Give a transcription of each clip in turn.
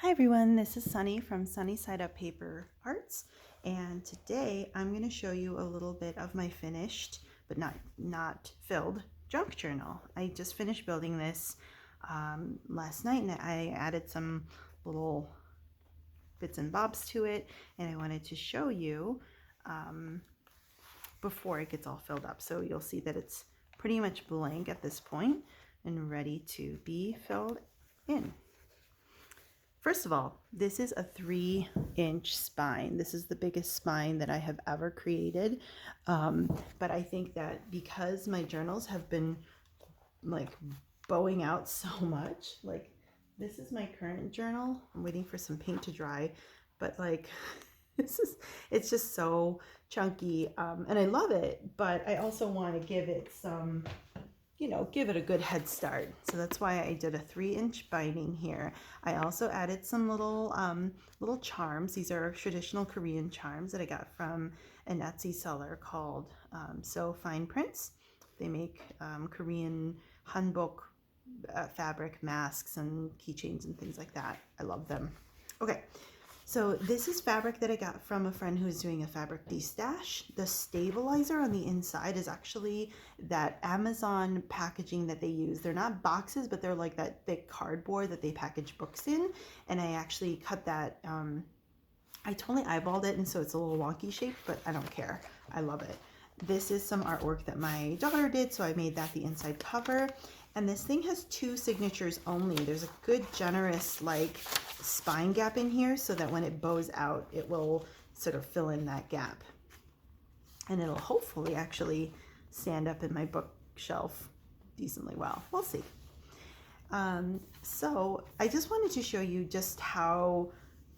Hi everyone, this is Sunny from Sunny Side Up Paper Arts, and today I'm going to show you a little bit of my finished but not filled junk journal. I just finished building this last night, and I added some little bits and bobs to it, and I wanted to show you before it gets all filled up. So you'll see that it's pretty much blank at this point and ready to be filled in. First of all, this is a 3-inch spine. This is the biggest spine that I have ever created. But I think that because my journals have been like bowing out so much, like this is my current journal. I'm waiting for some paint to dry, but like it's just so chunky, and I love it, but I also want to give it some, give it a good head start. So that's why I did a 3-inch binding here. I also added some little charms. These are traditional Korean charms that I got from an Etsy seller called So Fine Prints. They make Korean hanbok fabric masks and keychains and things like that. I love them. Okay. So this is fabric that I got from a friend who's doing a fabric de-stash. The stabilizer on the inside is actually that Amazon packaging that they use. They're not boxes, but they're like that thick cardboard that they package books in. And I actually cut that, I totally eyeballed it, and so it's a little wonky shape, but I don't care. I love it. This is some artwork that my daughter did, so I made that the inside cover. And this thing has 2 signatures only. There's a good generous like spine gap in here so that when it bows out, it will sort of fill in that gap. And it'll hopefully actually stand up in my bookshelf decently well. We'll see. So I just wanted to show you just how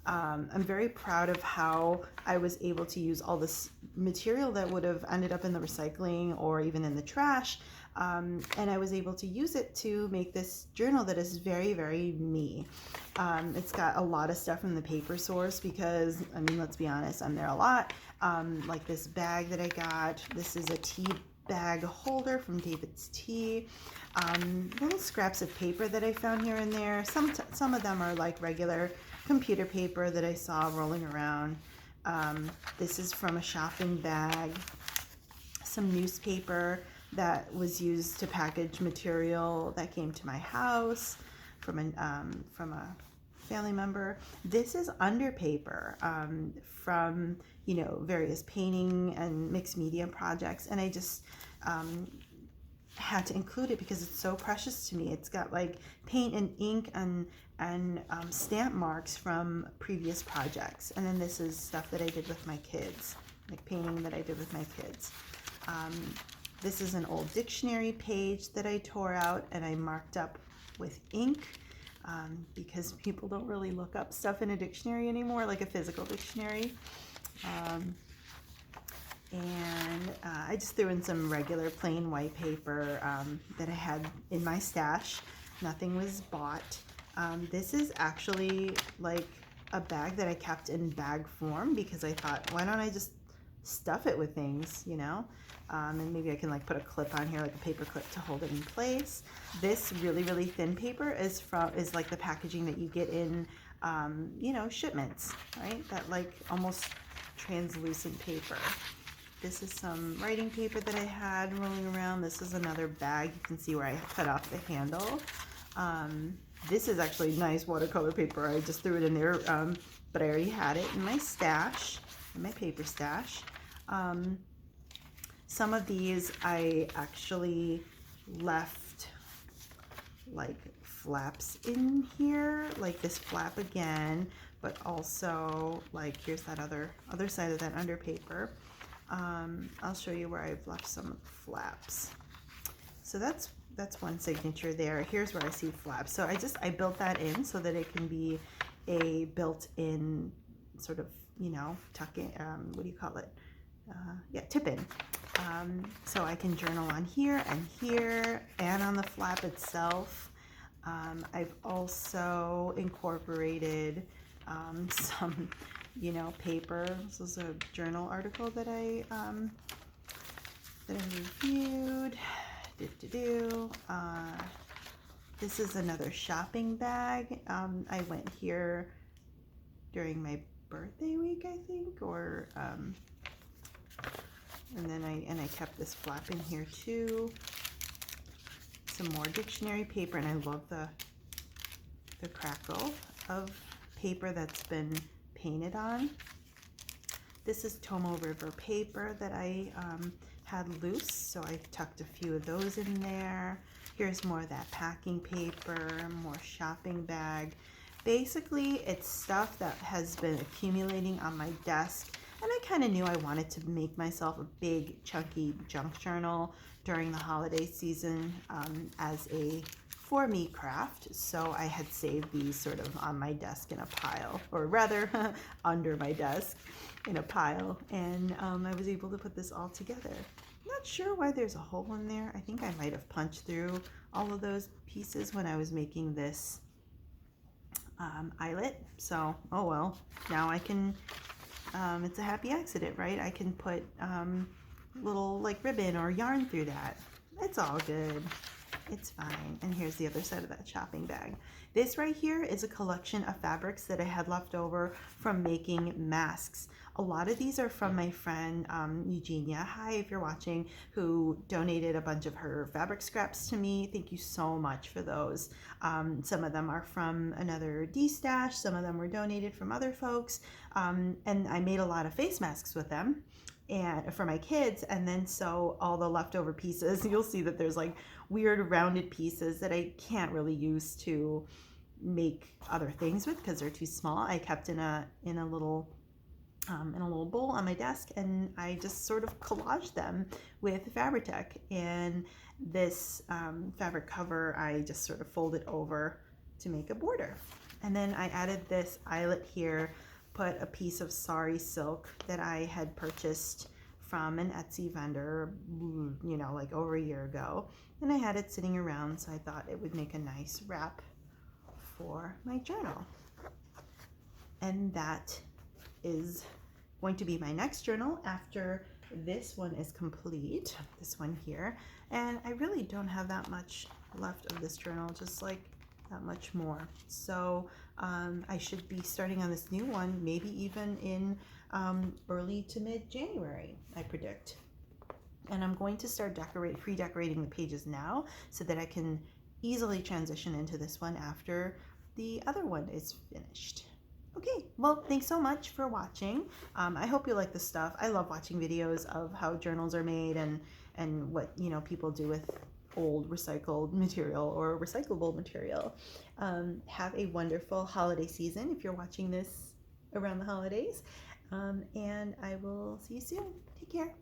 I'm very proud of how I was able to use all this material that would have ended up in the recycling or even in the trash. And I was able to use it to make this journal that is very, very me. It's got a lot of stuff from the paper source because, I mean, let's be honest, I'm there a lot. Like this bag that I got. This is a tea bag holder from David's Tea. Little scraps of paper that I found here and there. Some of them are like regular computer paper that I saw rolling around. This is from a shopping bag. Some newspaper that was used to package material that came to my house from a family member. This is under paper from various painting and mixed media projects, and I just had to include it because it's so precious to me. It's got like paint and ink and stamp marks from previous projects. And then this is stuff that I did with my kids, like painting that I did with my kids. This is an old dictionary page that I tore out and I marked up with ink because people don't really look up stuff in a dictionary anymore, like a physical dictionary. And I just threw in some regular plain white paper that I had in my stash. Nothing was bought. This is actually like a bag that I kept in bag form because I thought, why don't I just stuff it with things, and maybe I can like put a clip on here, like a paper clip to hold it in place. This really, really thin paper is like the packaging that you get in, shipments, right? That like almost translucent paper. This is some writing paper that I had rolling around. This is another bag. You can see where I cut off the handle. This is actually nice watercolor paper. I just threw it in there, but I already had it in my stash, in my paper stash. Some of these I actually left like flaps in here, like this flap again, but also like here's that other side of that under paper. I'll show you where I've left some flaps. So that's one signature there. Here's where I see flaps. So I built that in so that it can be a built-in sort of, tuck in, what do you call it? Tip in. So I can journal on here and on the flap itself. I've also incorporated some paper. This is a journal article that I reviewed. This is another shopping bag. I went here during my birthday week, I think, or and then I kept this flap in here too. Some more dictionary paper, and I love the crackle of paper that's been painted on. This is Tomo River paper that I had loose, so I tucked a few of those in there. Here's more of that packing paper, more shopping bag. Basically, it's stuff that has been accumulating on my desk, and I kind of knew I wanted to make myself a big, chunky junk journal during the holiday season as a for me craft. So I had saved these sort of on my desk in a pile, or rather under my desk in a pile, and I was able to put this all together. Not sure why there's a hole in there. I think I might have punched through all of those pieces when I was making this eyelet. So, oh well, now I can, it's a happy accident, right? I can put little like ribbon or yarn through that. It's all good. It's fine. And here's the other side of that shopping bag. This right here is a collection of fabrics that I had left over from making masks. A lot of these are from my friend Eugenia, hi if you're watching, who donated a bunch of her fabric scraps to me. Thank you so much for those. Some of them are from another D-stash, some of them were donated from other folks, and I made a lot of face masks with them and for my kids, and then so all the leftover pieces, you'll see that there's like weird rounded pieces that I can't really use to make other things with because they're too small. I kept in a little bowl on my desk, and I just sort of collaged them with Fabri-Tac. And this fabric cover I just sort of folded over to make a border. And then I added this eyelet here, put a piece of sari silk that I had purchased from an Etsy vendor, you know, like over a year ago, and I had it sitting around, so I thought it would make a nice wrap for my journal. And that is going to be my next journal after this one is complete, this one here. And I really don't have that much left of this journal, just like that much more. So I should be starting on this new one, maybe even in early to mid-January, I predict. And I'm going to start pre-decorating the pages now so that I can easily transition into this one after the other one is finished. Okay, well, thanks so much for watching. I hope you like this stuff. I love watching videos of how journals are made and what, you know, people do with old recycled material or recyclable material. Have a wonderful holiday season if you're watching this around the holidays. And I will see you soon. Take care.